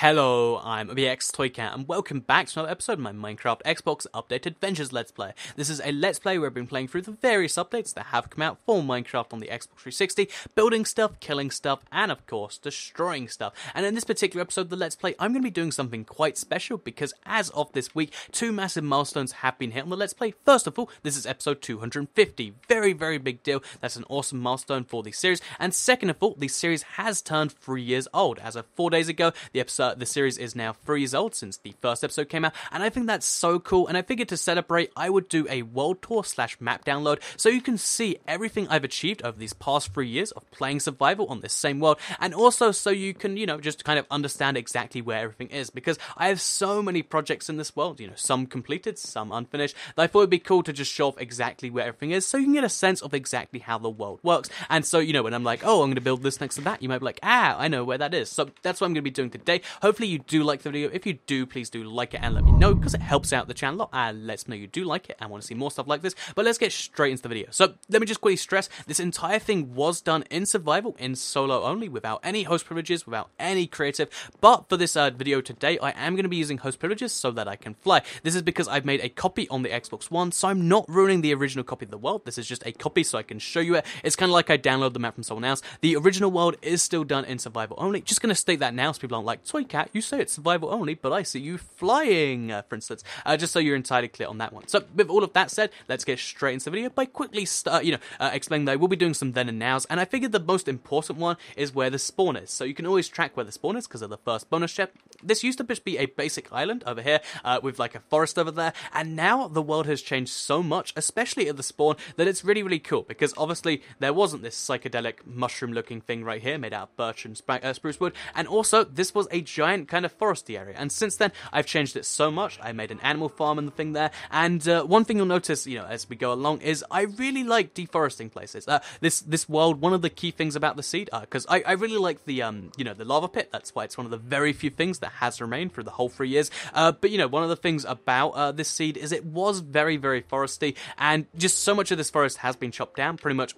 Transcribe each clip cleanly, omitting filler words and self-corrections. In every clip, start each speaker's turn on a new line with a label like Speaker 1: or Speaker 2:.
Speaker 1: Hello, I'm BX Toycat, and welcome back to another episode of my Minecraft Xbox Updated Adventures Let's Play. This is a Let's Play where I've been playing through the various updates that have come out for Minecraft on the Xbox 360, building stuff, killing stuff, and of course, destroying stuff. And in this particular episode of the Let's Play, I'm going to be doing something quite special, because as of this week, two massive milestones have been hit on the Let's Play. First of all, this is episode 250. Very, very big deal. That's an awesome milestone for the series. And second of all, the series has turned 3 years old. As of 4 days ago, the series is now 3 years old since the first episode came out, and I think that's so cool. And I figured to celebrate, I would do a world tour / map download so you can see everything I've achieved over these past 3 years of playing survival on this same world, and also so you can, just kind of understand exactly where everything is, because I have so many projects in this world, some completed, some unfinished, that I thought it'd be cool to just show off exactly where everything is so you can get a sense of exactly how the world works. And so, when I'm like, oh, I'm going to build this next to that, you might be like, I know where that is. So that's what I'm going to be doing today. Hopefully you do like the video. If you do, please do like it and let me know, because it helps out the channel a lot and lets me know you do like it and want to see more stuff like this. But let's get straight into the video. So let me just quickly stress, this entire thing was done in survival, in solo only, without any host privileges, without any creative. But for this video today, I am going to be using host privileges so that I can fly. This is because I've made a copy on the Xbox One, so I'm not ruining the original copy of the world. This is just a copy so I can show you it. It's kind of like I download the map from someone else. The original world is still done in survival only. Just going to state that now so people aren't like, Toycat, you say it's survival only, but I see you flying, for instance, just so you're entirely clear on that one. So with all of that said, let's get straight into the video by quickly explaining that I will be doing some then and nows, and I figured the most important one is where the spawn is. So you can always track where the spawn is because of the first bonus chest. This used to just be a basic island over here with like a forest over there, and now the world has changed so much, especially at the spawn, that it's really, really cool, because obviously there wasn't this psychedelic mushroom looking thing right here made out of birch and spruce wood, and also this was a giant kind of foresty area, and since then I've changed it so much. I made an animal farm and the thing there, and one thing you'll notice as we go along is I really like deforesting places. This world, one of the key things about the seed, because I really like the the lava pit. That's why it's one of the very few things that has remained through the whole 3 years. But one of the things about this seed is it was very, very foresty, and just so much of this forest has been chopped down. Pretty much,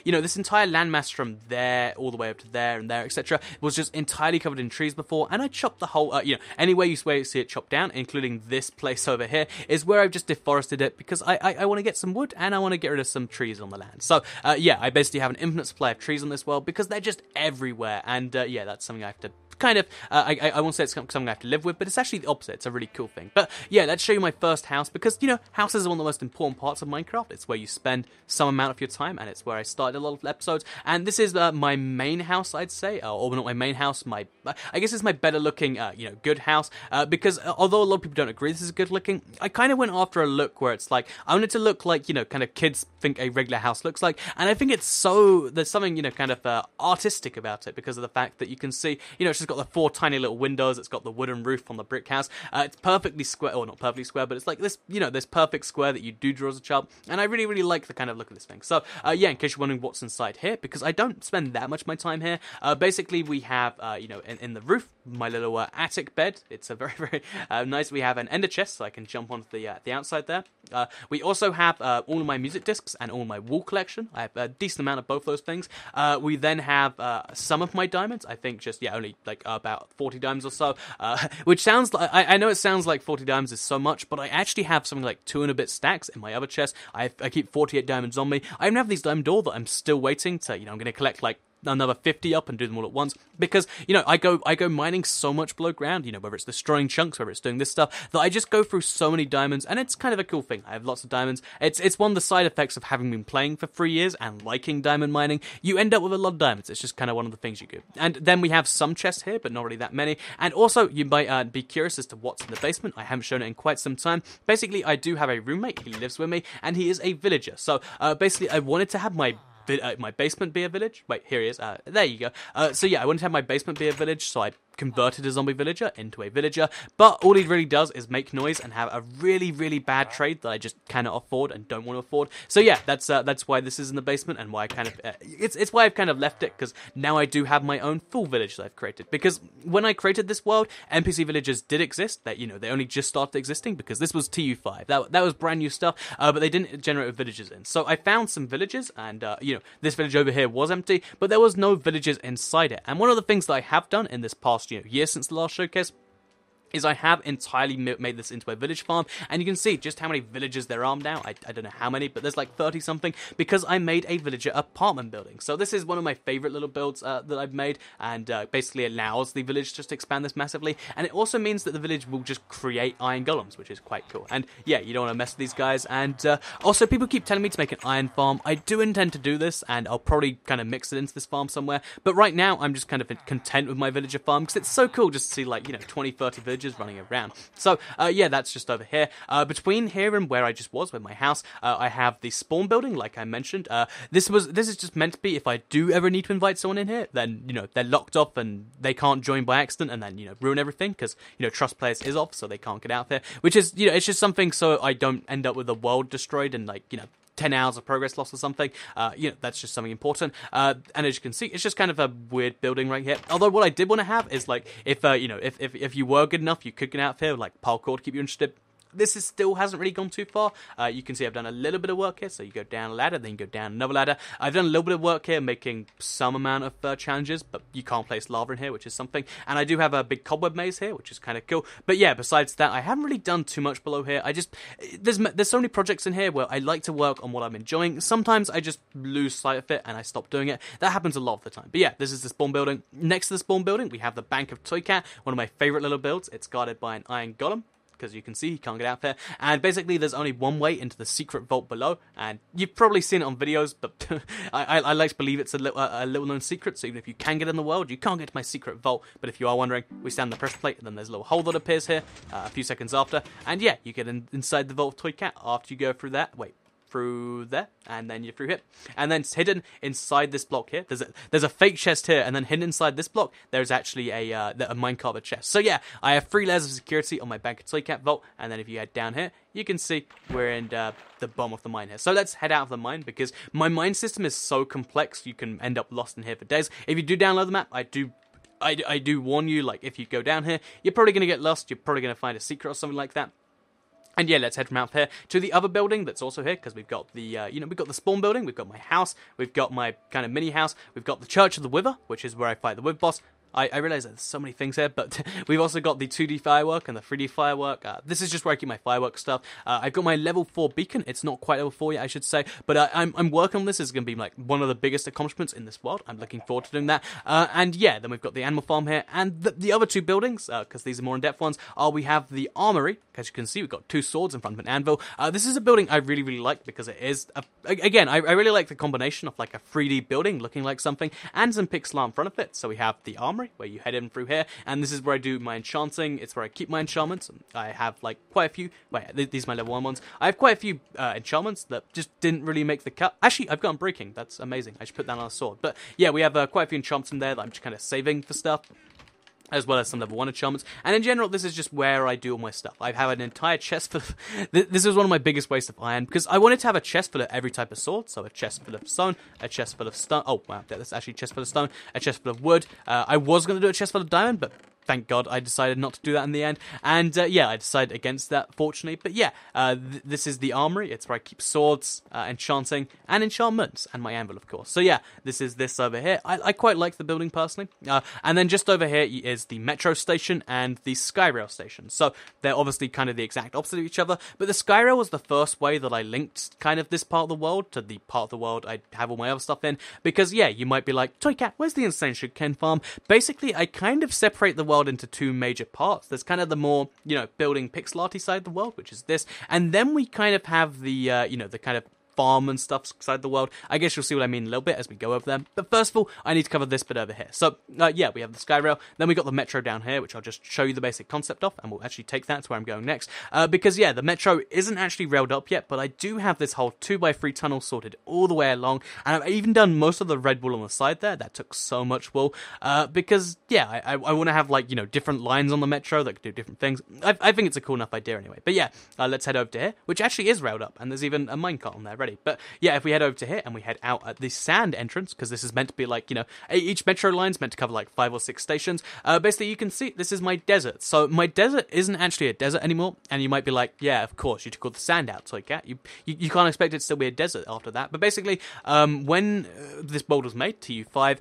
Speaker 1: this entire landmass from there all the way up to there and there, etc., was just entirely covered in trees before, and I chopped the whole, anywhere you see it chopped down, including this place over here, is where I've just deforested it, because I want to get some wood, and I want to get rid of some trees on the land. So, I basically have an infinite supply of trees on this world, because they're just everywhere, and, that's something I have to kind of, I won't say it's something I have to live with, but it's actually the opposite. It's a really cool thing. But yeah, let's show you my first house, because, houses are one of the most important parts of Minecraft. It's where you spend some amount of your time, and it's where I started a lot of episodes. And this is my main house, I'd say, or not my main house, I guess it's my better looking, good house, because although a lot of people don't agree this is good looking, I kind of went after a look where it's like, I want it to look like, kind of kids think a regular house looks like, and I think there's something, kind of artistic about it, because of the fact that you can see, it's just got the 4 tiny little windows, it's got the wooden roof on the brick house, it's perfectly square, or not perfectly square, but it's like this, this perfect square that you do draw as a child, and I really, really like the kind of look of this thing. So, in case you're wondering what's inside here, because I don't spend that much of my time here, basically we have, in the roof, my little attic bed. It's a very, very nice. We have an ender chest, so I can jump onto the outside there. We also have all of my music discs and all my wool collection. I have a decent amount of both those things. We then have some of my diamonds. I think just, only like about 40 diamonds or so, which sounds like, I know it sounds like 40 diamonds is so much, but I actually have something like 2 and a bit stacks in my other chest. I keep 48 diamonds on me. I even have these diamond ore that I'm still waiting to, I'm going to collect like another 50 up and do them all at once, because I go mining so much below ground, whether it's destroying chunks, whether it's doing this stuff, that I just go through so many diamonds, and it's kind of a cool thing. I have lots of diamonds. It's one of the side effects of having been playing for 3 years and liking diamond mining. You end up with a lot of diamonds. It's just kind of one of the things you do. And then we have some chests here, but not really that many. And also, you might be curious as to what's in the basement. I haven't shown it in quite some time. Basically, I do have a roommate. He lives with me, and he is a villager. So basically, I wanted to have my basement be a village. Wait, here he is. There you go. So yeah, I wanted to have my basement be a village, so I converted a zombie villager into a villager, but all he really does is make noise and have a really, really bad trade that I just cannot afford and don't want to afford. So yeah, that's why this is in the basement, and why I kind of it's why I've kind of left it, because now I do have my own full village that I've created. Because when I created this world, NPC villagers did exist. That they only just started existing because this was TU5. That was brand new stuff, but they didn't generate villagers in. So I found some villages, and this village over here was empty, but there was no villagers inside it. And one of the things that I have done in this past last year since the last showcase, is I have entirely made this into a village farm, and you can see just how many villagers there are now. I don't know how many, but there's like 30 something, because I made a villager apartment building. So this is one of my favorite little builds that I've made, and basically allows the village just to expand this massively, and it also means that the village will just create iron golems, which is quite cool. And yeah, you don't want to mess with these guys, and also people keep telling me to make an iron farm. I do intend to do this, and I'll probably kind of mix it into this farm somewhere, but right now I'm just kind of content with my villager farm, because it's so cool just to see like, 20, 30 villagers running around. So yeah, that's just over here. Between here and where I just was with my house, I have the spawn building, like I mentioned. This is just meant to be if I do ever need to invite someone in here, then they're locked off and they can't join by accident, and then ruin everything, because trust players is off, so they can't get out there. Which is it's just something so I don't end up with the world destroyed and 10 hours of progress loss or something. That's just something important. And as you can see, it's just kind of a weird building right here. Although what I did want to have is like, if you were good enough, you could get out here, like parkour to keep you interested. This still hasn't really gone too far. You can see I've done a little bit of work here. So you go down a ladder, then you go down another ladder. I've done a little bit of work here, making some amount of challenges, but you can't place lava in here, which is something. And I do have a big cobweb maze here, which is kind of cool. But yeah, besides that, I haven't really done too much below here. There's so many projects in here where I like to work on what I'm enjoying. Sometimes I just lose sight of it and I stop doing it. That happens a lot of the time. But yeah, this is the spawn building. Next to the spawn building, we have the Bank of Toy Cat, one of my favorite little builds. It's guarded by an iron golem, because you can see he can't get out there, and basically there's only one way into the secret vault below, and you've probably seen it on videos, but I like to believe it's a little known secret. So even if you can get in the world, you can't get to my secret vault. But if you are wondering, we stand on the pressure plate, and then there's a little hole that appears here a few seconds after, and yeah, you get inside the vault of Toy Cat after you go through that. Through there, and then you're through here, and then it's hidden inside this block here. There's a fake chest here, and then hidden inside this block, there's actually a minecart chest. So yeah, I have 3 layers of security on my Bank of Toy Cat vault, and then if you head down here, you can see we're in the bottom of the mine here. So let's head out of the mine, because my mine system is so complex, you can end up lost in here for days. If you do download the map, I do warn you, like if you go down here, you're probably gonna get lost. You're probably gonna find a secret or something like that. And yeah, let's head from out here to the other building that's also here, because we've got the, we've got the spawn building, we've got my house, we've got my kind of mini house, we've got the Church of the Wither, which is where I fight the Wither boss. I realize there's so many things here, but we've also got the 2D firework and the 3D firework. This is just where I keep my firework stuff. I've got my level 4 beacon. It's not quite level 4 yet, I should say, but I'm working on this. It's going to be like one of the biggest accomplishments in this world. I'm looking forward to doing that. And yeah, then we've got the animal farm here, and the other 2 buildings, because these are more in-depth ones, we have the armory. As you can see, we've got 2 swords in front of an anvil. This is a building I really, really like, because it is, again, I really like the combination of like a 3D building looking like something, and some pixel art in front of it. So we have the armory, where you head in through here, and this is where I do my enchanting. It's where I keep my enchantments. I have like quite a few, these are my level 1 ones. I have quite a few enchantments that just didn't really make the cut. Actually, I've got Unbreaking. That's amazing. I should put that on a sword. But yeah, we have quite a few enchantments in there that I'm just kind of saving for stuff, as well as some level 1 enchantments. And in general, this is just where I do all my stuff. I have an entire chest full of... This is one of my biggest wastes of iron, because I wanted to have a chest full of every type of sword. So a chest full of stone, a chest full of stone... Oh, wow, that's actually a chest full of stone, a chest full of wood. I was going to do a chest full of diamond, but thank God I decided not to do that in the end. And yeah, I decided against that, fortunately. But yeah, this is the armory. It's where I keep swords, enchanting, and enchantments, and my anvil, of course. So yeah, this is this over here. I quite like the building, personally. And then just over here is the metro station and the Skyrail station. So they're obviously kind of the exact opposite of each other. But the Skyrail was the first way that I linked kind of this part of the world to the part of the world I have all my other stuff in. Because yeah, you might be like, Toy Cat, where's the insane sugarcane farm? Basically, I kind of separate the world into 2 major parts. There's kind of the more, building pixel arty side of the world, which is this, and then we kind of have the, the kind of farm and stuff inside the world. I guess you'll see what I mean a little bit as we go over them. But first of all, I need to cover this bit over here. So, yeah, we have the Skyrail. Then we got the metro down here, which I'll just show you the basic concept of, and we'll actually take that to where I'm going next. Because, yeah, the metro isn't actually railed up yet, but I do have this whole 2x3 tunnel sorted all the way along, and I've even done most of the red wool on the side there. That took so much wool. Because, yeah, I want to have, like, different lines on the metro that do different things. I think it's a cool enough idea anyway. But, yeah, let's head over to here, which actually is railed up, and there's even a minecart on there already. But yeah, if we head over to here and we head out at the sand entrance, because this is meant to be like, you know, each metro line's meant to cover like 5 or 6 stations. Basically, you can see this is my desert. So my desert isn't actually a desert anymore. And you might be like, yeah, of course, you took all the sand out, Toy Cat. You can't expect it to still be a desert after that. But basically, when this world was made, TU5,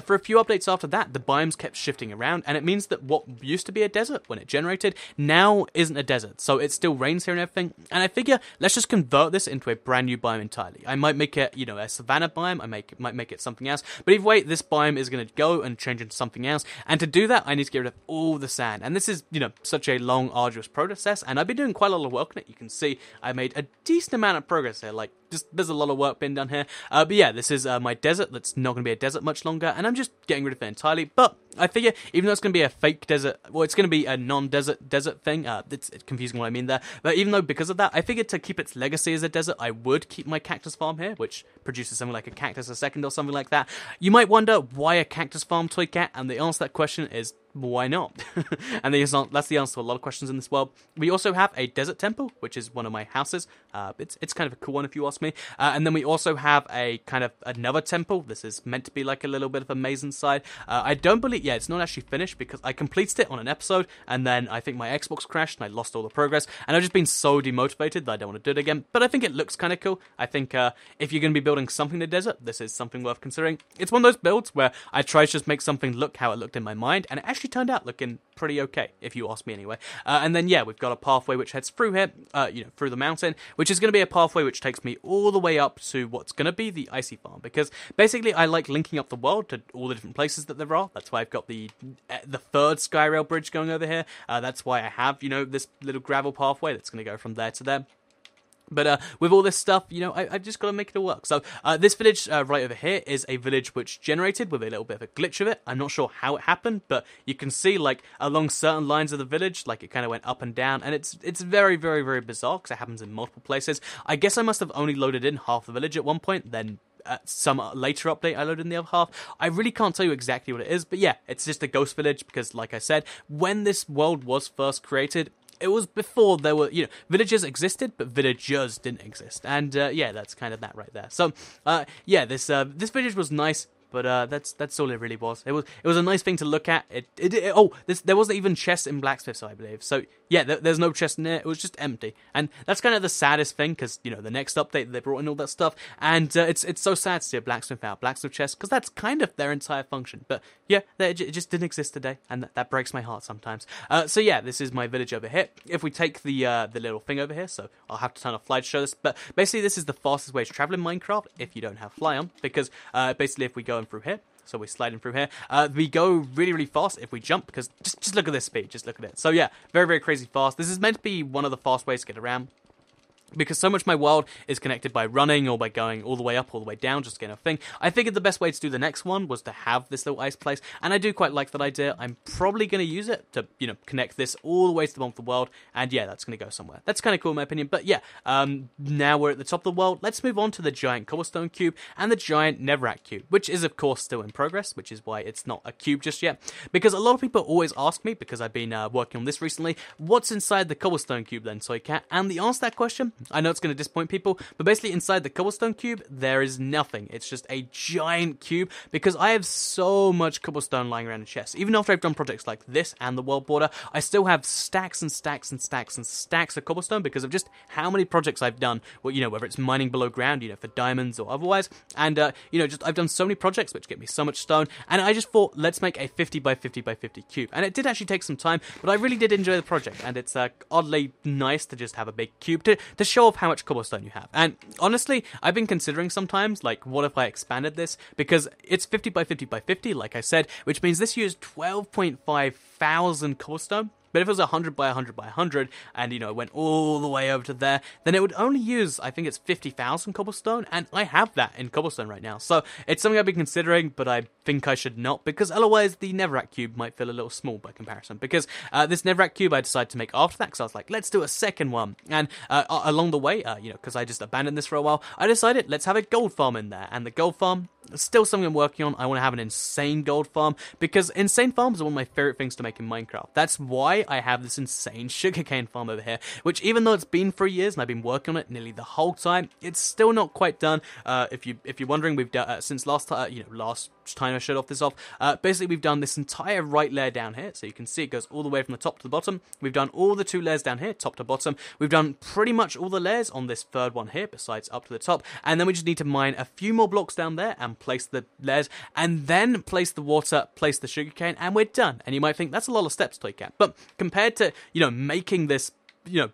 Speaker 1: for a few updates after that, the biomes kept shifting around, and it means that what used to be a desert when it generated now isn't a desert. So it still rains here and everything. And I figure let's just convert this into a brand new biome entirely. I might make it, you know, a savanna biome. I might make it something else. But either way, this biome is going to go and change into something else. And to do that, I need to get rid of all the sand. And this is, you know, such a long, arduous process. And I've been doing quite a lot of work on it. You can see I made a decent amount of progress here. Like, there's a lot of work being done here. But yeah, this is my desert that's not going to be a desert much longer, and I'm just getting rid of it entirely. But I figure, even though it's going to be a fake desert, well, it's going to be a non-desert desert thing. It's confusing what I mean there. But even though because of that, I figured to keep its legacy as a desert, I would keep my cactus farm here, which produces something like a cactus a second or something like that. You might wonder, why a cactus farm, Toy Cat? And the answer to that question is, why not? And that's the answer to a lot of questions in this world. We also have a desert temple, which is one of my houses. It's kind of a cool one if you ask me. And then we also have a kind of another temple. This is meant to be like a little bit of a maze inside. I don't believe, it's not actually finished because I completed it on an episode, and then I think my Xbox crashed and I lost all the progress, and I've just been so demotivated that I don't want to do it again. But I think it looks kind of cool. I think if you're going to be building something in the desert, this is something worth considering. It's one of those builds where I try to just make something look how it looked in my mind, and it actually turned out looking pretty okay, if you ask me anyway. And then, yeah, we've got a pathway which heads through here, through the mountain, which is going to be a pathway which takes me all the way up to what's going to be the icy farm, because basically I like linking up the world to all the different places that there are. That's why I've got the third Skyrail bridge going over here. That's why I have, this little gravel pathway that's going to go from there to there. But with all this stuff, I've just got to make it all work. So this village right over here is a village which generated with a little bit of a glitch of it. I'm not sure how it happened, but you can see, like, along certain lines of the village, like, it kind of went up and down. And it's very, very, very bizarre because it happens in multiple places. I guess I must have only loaded in half the village at one point, then some later update I loaded in the other half. I really can't tell you exactly what it is, but yeah, it's just a ghost village because, like I said, when this world was first created, it was before there were, villages existed, but villagers didn't exist. And, yeah, that's kind of that right there. So, yeah, this village was nice, but that's all it really was. It was a nice thing to look at. There wasn't even chests in Blacksmith's, I believe. So, yeah, there's no chest in there. It was just empty. And that's kind of the saddest thing, because, the next update, they brought in all that stuff. And it's so sad to see a blacksmith without blacksmith chest, because that's kind of their entire function. But, yeah, it just didn't exist today, and that breaks my heart sometimes. So, yeah, this is my village over here. If we take the little thing over here, so I'll have to turn off fly to show this, but basically this is the fastest way to travel in Minecraft if you don't have fly on, because basically if we go through here, so we're sliding through here. We go really, really fast if we jump, because just look at this speed. Just look at it. So yeah, very, very crazy fast. This is meant to be one of the fast ways to get around, because so much of my world is connected by running or by going all the way up, all the way down, just to get a thing. I figured the best way to do the next one was to have this little ice place, and I do quite like that idea. I'm probably going to use it to, connect this all the way to the bottom of the world, and yeah, that's going to go somewhere. That's kind of cool in my opinion, but yeah, now we're at the top of the world. Let's move on to the giant cobblestone cube and the giant netherrack cube, which is of course still in progress, which is why it's not a cube just yet, because a lot of people always ask me, because I've been working on this recently, what's inside the cobblestone cube then, Toy Cat? And the answer to that question, I know it's going to disappoint people, but basically inside the cobblestone cube, there is nothing. It's just a giant cube, because I have so much cobblestone lying around in chests. Even after I've done projects like this and the world border, I still have stacks and stacks and stacks and stacks of cobblestone because of just how many projects I've done, whether it's mining below ground, for diamonds or otherwise, and, just I've done so many projects which get me so much stone, and I just thought, let's make a 50 by 50 by 50 cube. And it did actually take some time, but I really did enjoy the project, and it's oddly nice to just have a big cube to show off how much cobblestone you have. And honestly, I've been considering sometimes, like, what if I expanded this, because it's 50 by 50 by 50, like I said, which means this used 12.5 thousand cobblestone. But if it was 100 by 100 by 100, and, it went all the way over to there, then it would only use, I think it's 50,000 cobblestone, and I have that in cobblestone right now. So it's something I've been considering, but I think I should not, because otherwise the netherrack cube might feel a little small by comparison. Because this netherrack cube I decided to make after that, because I was like, let's do a second one. And along the way, because I just abandoned this for a while, I decided, let's have a gold farm in there. And the gold farm, still something I'm working on. I want to have an insane gold farm, because insane farms are one of my favorite things to make in Minecraft. That's why I have this insane sugarcane farm over here, which even though it's been 3 years and I've been working on it nearly the whole time, it's still not quite done. If you're wondering, we've done since last time I showed off this off. Basically, we've done this entire right layer down here, so you can see it goes all the way from the top to the bottom. We've done all the 2 layers down here, top to bottom. We've done pretty much all the layers on this third one here, besides up to the top. And then we just need to mine a few more blocks down there and place the layers, and then place the water, place the sugarcane, and we're done. And you might think that's a lot of steps, Toycat, but compared to making this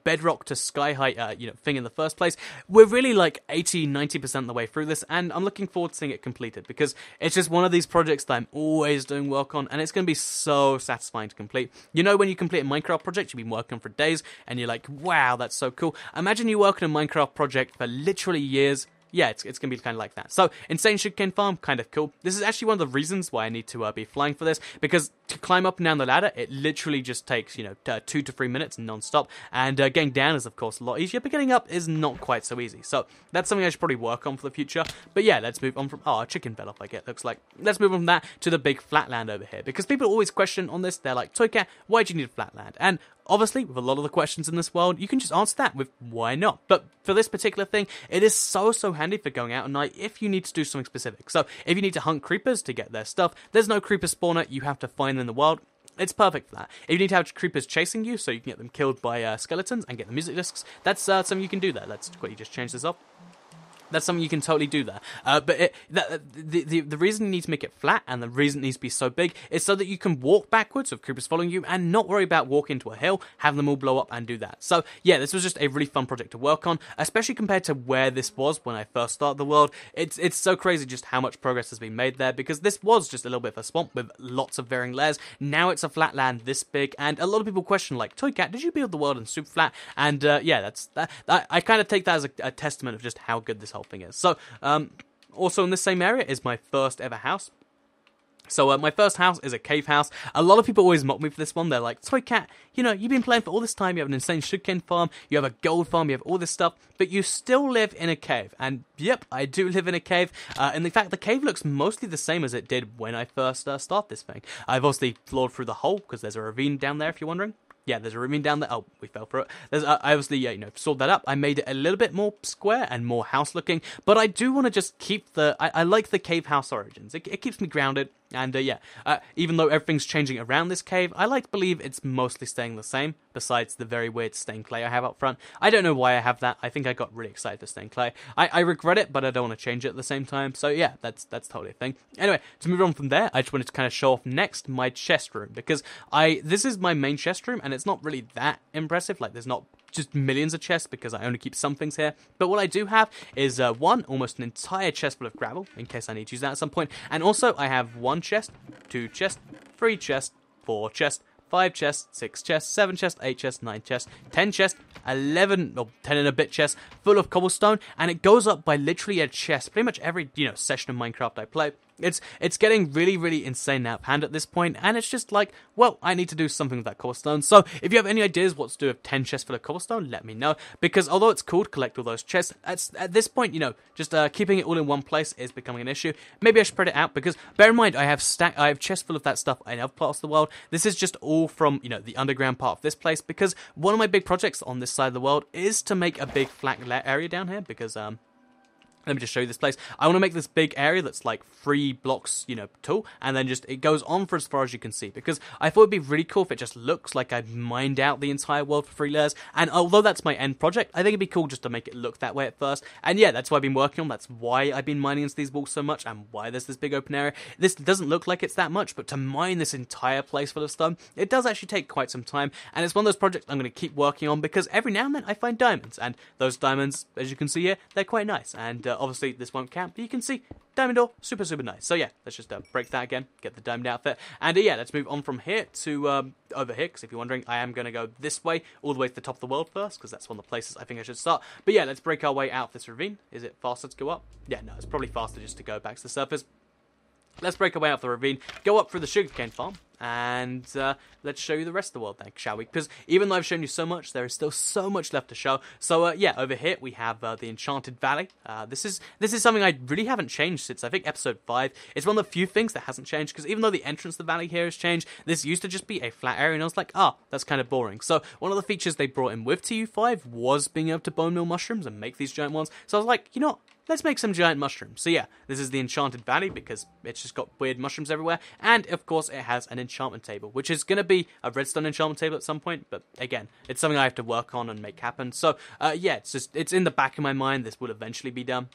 Speaker 1: bedrock to sky height, thing in the first place, we're really like 80-90% of the way through this, and I'm looking forward to seeing it completed, because it's just one of these projects that I'm always doing work on, and it's going to be so satisfying to complete. When you complete a Minecraft project, you've been working on for days, and you're like, wow, that's so cool. Imagine you work on a Minecraft project for literally years. Yeah, it's going to be kind of like that. So, insane sugarcane farm, kind of cool. This is actually one of the reasons why I need to be flying for this, because to climb up and down the ladder, it literally just takes, 2 to 3 minutes non-stop, and getting down is, of course, a lot easier, but getting up is not quite so easy. So, that's something I should probably work on for the future. But yeah, let's move on from... Oh, a chicken fell off, I get, looks like. Let's move on from that to the big flatland over here, because people always question on this. They're like, Toycat, why do you need a flatland? And obviously, with a lot of the questions in this world, you can just answer that with why not. But for this particular thing, it is so handy for going out at night if you need to do something specific. So if you need to hunt creepers to get their stuff, there's no creeper spawner, you have to find them in the wild. It's perfect for that. If you need to have creepers chasing you so you can get them killed by skeletons and get the music discs, that's something you can do there. Let's quickly just change this up. That's something you can totally do there. But the reason you need to make it flat, and the reason it needs to be so big, is so that you can walk backwards with creepers following you and not worry about walking into a hill, have them all blow up and do that. So yeah, this was just a really fun project to work on, especially compared to where this was when I first started the world. It's so crazy just how much progress has been made there, because this was just a little bit of a swamp with lots of varying layers. Now it's a flat land this big, and a lot of people question, like, Toycat, did you build the world in super flat? And yeah, I kind of take that as a testament of just how good this whole thing is. So, also in this same area is my first ever house. So, my first house is a cave house. A lot of people always mock me for this one. They're like, Toycat, you've been playing for all this time, you have an insane sugarcane farm, you have a gold farm, you have all this stuff, but you still live in a cave. And yep, I do live in a cave. And in fact, the cave looks mostly the same as it did when I first started this thing. I've obviously floored through the hole, because there's a ravine down there, if you're wondering. Yeah, there's a ravine down there. Oh, we fell for it. There's, I obviously, sawed that up. I made it a little bit more square and more house-looking, but I do want to just keep the... I like the cave house origins. It keeps me grounded, and even though everything's changing around this cave, I like to believe it's mostly staying the same, besides the very weird stained clay I have up front. I don't know why I have that. I think I got really excited for stained clay. I regret it, but I don't want to change it at the same time, so yeah, that's totally a thing. Anyway, to move on from there, I just wanted to kind of show off next my chest room, because this is my main chest room, and it's not really that impressive. Like, there's not just millions of chests, because I only keep some things here, but what I do have is almost an entire chest full of gravel, in case I need to use that at some point, and also I have 1 chest, 2 chests, 3 chests, 4 chests, 5 chests, 6 chests, 7 chests, 8 chests, 9 chests, 10 chests, 11 or 10 and a bit chests full of cobblestone, and it goes up by literally a chest pretty much every session of Minecraft I play. It's getting really, really insane out of hand at this point, and it's just like, well, I need to do something with that cobblestone. So if you have any ideas what to do with 10 chests full of cobblestone, let me know, because although it's cool to collect all those chests, at this point, just keeping it all in one place is becoming an issue. Maybe I should spread it out, because bear in mind, I have chests full of that stuff in other parts of the world. This is just all from, the underground part of this place, because one of my big projects on this side of the world is to make a big flat area down here, because, let me just show you this place. I want to make this big area that's like 3 blocks, tall, and then just, it goes on for as far as you can see, because I thought it'd be really cool if it just looks like I've mined out the entire world for 3 layers, and although that's my end project, I think it'd be cool just to make it look that way at first, and yeah, that's what I've been working on. That's why I've been mining into these walls so much, and why there's this big open area. This doesn't look like it's that much, but to mine this entire place full of stone, it does actually take quite some time, and it's one of those projects I'm going to keep working on, because every now and then I find diamonds, and those diamonds, as you can see here, they're quite nice, and obviously this won't count, but you can see diamond ore, super nice. So yeah, let's just break that again, get the diamond outfit, and yeah, let's move on from here to over here, because if you're wondering, I am going to go this way, all the way to the top of the world first, because that's one of the places I think I should start. But yeah, let's break our way out of this ravine. Is it faster to go up? Yeah, no, it's probably faster just to go back to the surface. Let's break our way out the ravine, go up through the sugarcane farm, and let's show you the rest of the world then, shall we? Because even though I've shown you so much, there is still so much left to show. So yeah, over here we have the Enchanted Valley. This is something I really haven't changed since I think episode 5. It's one of the few things that hasn't changed, because even though the entrance to the valley here has changed, this used to just be a flat area, and I was like, that's kind of boring. So one of the features they brought in with TU5 was being able to bone meal mushrooms and make these giant ones. So I was like, you know what? Let's make some giant mushrooms. So yeah, this is the Enchanted Valley because it's just got weird mushrooms everywhere. And of course it has an enchantment table, which is going to be a redstone enchantment table at some point. But again, it's something I have to work on and make happen. So yeah, it's in the back of my mind. This will eventually be done.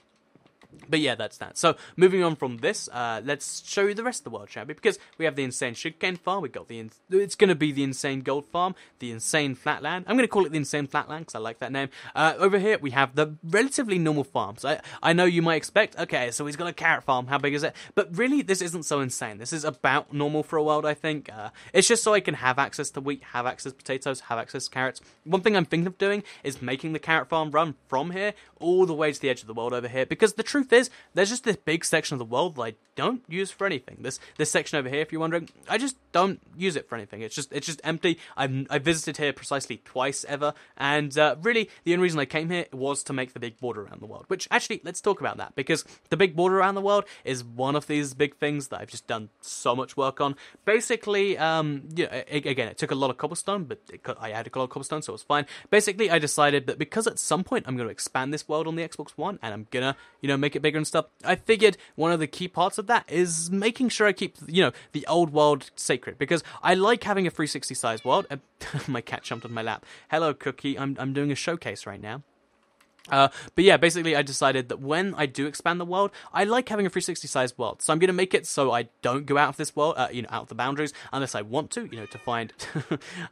Speaker 1: But yeah, that's that. So moving on from this, let's show you the rest of the world, shall we? Because we have the insane sugarcane farm. We got it's going to be the insane gold farm, the insane flatland. I'm going to call it the insane flatland because I like that name. Over here we have the relatively normal farms. I know you might expect, okay, so he's got a carrot farm. How big is it? But really, this isn't so insane. This is about normal for a world, I think. It's just so I can have access to wheat, have access to potatoes, have access to carrots. One thing I'm thinking of doing is making the carrot farm run from here all the way to the edge of the world over here, because the truth is, there's just this big section of the world that I don't use for anything. This section over here, if you're wondering, I just don't use it for anything. It's just empty. I visited here precisely twice ever, and really the only reason I came here was to make the big border around the world. Which actually, let's talk about that, because the big border around the world is one of these big things that I've just done so much work on. Basically, yeah, again, it took a lot of cobblestone, but I had a lot of cobblestone, so it was fine. Basically, I decided that because at some point I'm going to expand this world on the Xbox One, and I'm gonna, make it bigger and stuff, I figured one of the key parts of that is making sure I keep, the old world sacred, because I like having a 360 size world. My cat jumped on my lap. Hello, Cookie. I'm doing a showcase right now. But yeah, basically I decided that when I do expand the world, I like having a 360 size world. So I'm going to make it so I don't go out of this world, out of the boundaries, unless I want to, to find,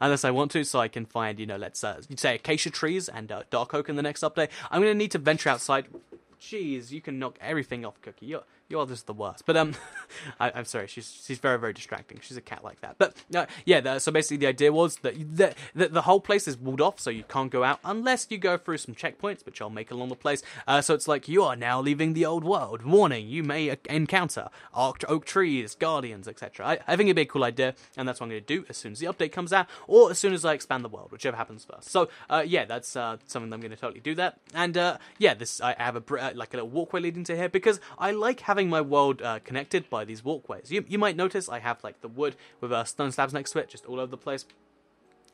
Speaker 1: unless I want to, so I can find, let's say acacia trees and dark oak in the next update. I'm going to need to venture outside. Jeez, you can knock everything off, Cookie. You're just the worst. But I'm sorry. She's very, very distracting. She's a cat like that. But yeah. So basically, the idea was that the whole place is walled off, so you can't go out unless you go through some checkpoints, which I'll make along the place. So it's like, you are now leaving the old world. Warning: you may encounter oak trees, guardians, etc. I think it'd be a cool idea, and that's what I'm going to do as soon as the update comes out, or as soon as I expand the world, whichever happens first. So yeah, that's something that I'm going to totally do that. And yeah, I have a little walkway leading to here because I like having my world connected by these walkways. You might notice I have like the wood with stone slabs next to it, just all over the place.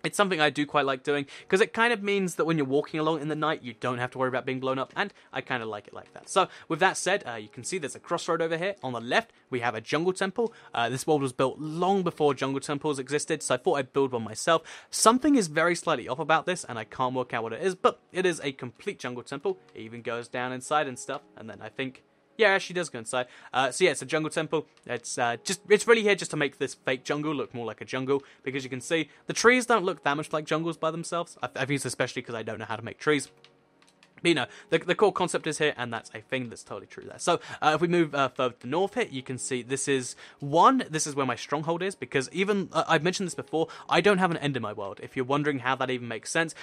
Speaker 1: It's something I do quite like doing, because it kind of means that when you're walking along in the night, you don't have to worry about being blown up, and I kind of like it like that. So, with that said, you can see there's a crossroad over here. On the left, we have a jungle temple. This world was built long before jungle temples existed, so I thought I'd build one myself. Something is very slightly off about this, and I can't work out what it is, but it is a complete jungle temple. It even goes down inside and stuff, and then I think... yeah, it actually does go inside. So yeah, it's a jungle temple. It's really here just to make this fake jungle look more like a jungle, because you can see the trees don't look that much like jungles by themselves. I think it's especially because I don't know how to make trees. But, the core concept is here, and that's a thing that's totally true there. So, if we move further to the north here, you can see this is where my stronghold is, because even, I've mentioned this before, I don't have an end in my world. If you're wondering how that even makes sense,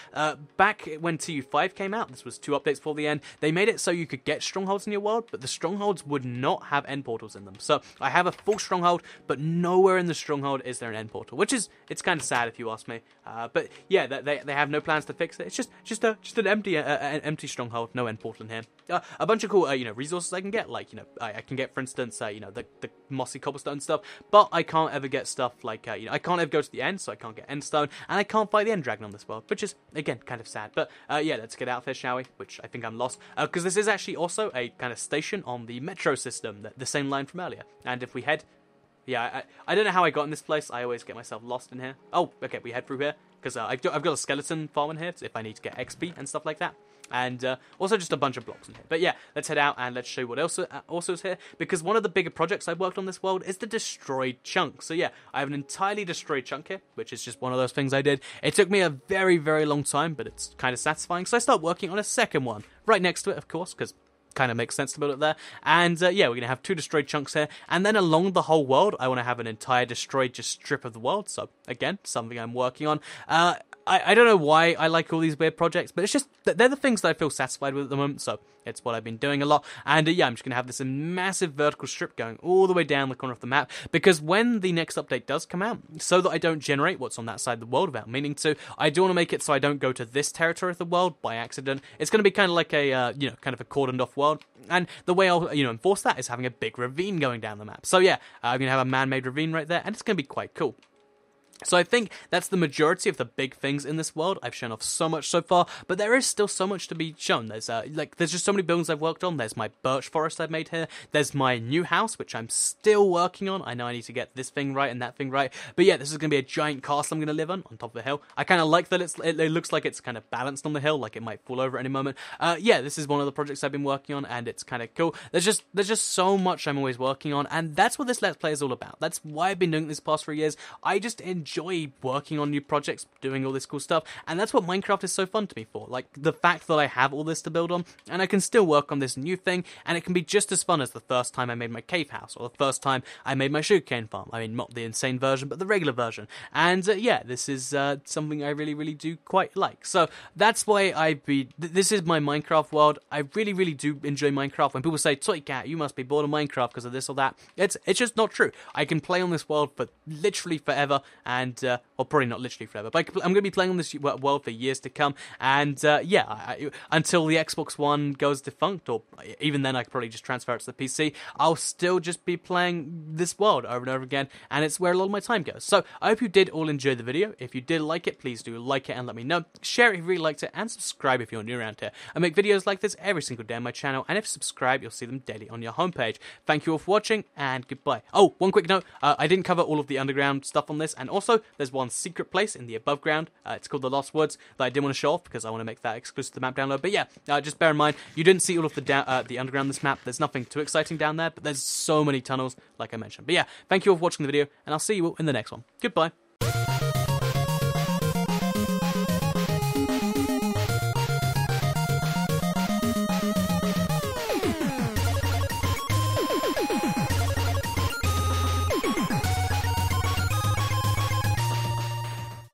Speaker 1: back when TU5 came out, this was 2 updates before the end, they made it so you could get strongholds in your world, but the strongholds would not have end portals in them. So, I have a full stronghold, but nowhere in the stronghold is there an end portal, which is, it's kind of sad if you ask me. But yeah, they have no plans to fix it. It's just an empty stronghold, no end portal in here. A bunch of cool, resources I can get, like, I can get, for instance, the mossy cobblestone stuff, but I can't ever get stuff like, I can't ever go to the end, so I can't get endstone, and I can't fight the end dragon on this world, which is, again, kind of sad. But, yeah, let's get out of here, shall we? Which I think I'm lost, because this is actually also a kind of station on the metro system, the same line from earlier. And if we head... yeah, I don't know how I got in this place. I always get myself lost in here. Oh, okay, we head through here, because I've got a skeleton farm in here if I need to get XP and stuff like that. And also just a bunch of blocks in here. But yeah, let's head out and let's show you what else also is here. Because one of the bigger projects I've worked on this world is the destroyed chunk. So yeah, I have an entirely destroyed chunk here, which is just one of those things I did. It took me a very, very long time, but it's kind of satisfying. So I start working on a second one, right next to it, of course, because... kind of makes sense to build it there. And yeah, we're going to have 2 destroyed chunks here, and then along the whole world I want to have an entire destroyed just strip of the world. So again, something I'm working on. I don't know why I like all these weird projects, but it's just they're the things that I feel satisfied with at the moment. So It's what I've been doing a lot. And yeah, I'm just going to have this massive vertical strip going all the way down the corner of the map, because when the next update does come out, so that I don't generate what's on that side of the world without meaning to, I do want to make it so I don't go to this territory of the world by accident. It's going to be kind of like a, kind of a cordoned off world. And the way I'll, enforce that is having a big ravine going down the map. So yeah, I'm going to have a man-made ravine right there, and it's going to be quite cool. So I think that's the majority of the big things in this world. I've shown off so much so far, but there is still so much to be shown. There's there's just so many buildings I've worked on. There's my birch forest I've made here. There's my new house, which I'm still working on. I know I need to get this thing right and that thing right. But yeah, this is going to be a giant castle I'm going to live on top of the hill. I kind of like that it looks like it's kind of balanced on the hill, like it might fall over at any moment. Yeah, this is one of the projects I've been working on, and it's kind of cool. There's just so much I'm always working on, and that's what this Let's Play is all about. That's why I've been doing it this past 3 years. I just enjoy working on new projects, doing all this cool stuff, and that's what Minecraft is so fun to me for. Like, the fact that I have all this to build on, and I can still work on this new thing, and it can be just as fun as the first time I made my cave house, or the first time I made my sugarcane farm. I mean, not the insane version, but the regular version. And yeah, this is something I really, really do quite like. So that's why this is my Minecraft world. I really, really do enjoy Minecraft. When people say, Toy Cat, you must be bored of Minecraft because of this or that, it's just not true. I can play on this world for literally forever, and or probably not literally forever, but I'm going to be playing on this world for years to come, and yeah, until the Xbox One goes defunct, or even then I could probably just transfer it to the PC, I'll still just be playing this world over and over again, and it's where a lot of my time goes. So I hope you did all enjoy the video. If you did like it, please do like it and let me know. Share it if you really liked it, and subscribe if you're new around here. I make videos like this every single day on my channel, and if you subscribe, you'll see them daily on your homepage. Thank you all for watching, and goodbye. Oh, one quick note, I didn't cover all of the underground stuff on this, and also there's one secret place in the above ground. It's called the Lost Woods that I didn't want to show off because I want to make that exclusive to the map download. But yeah, just bear in mind, you didn't see all of the underground in this map. There's nothing too exciting down there, but there's so many tunnels, like I mentioned. But yeah, thank you all for watching the video, and I'll see you all in the next one. Goodbye.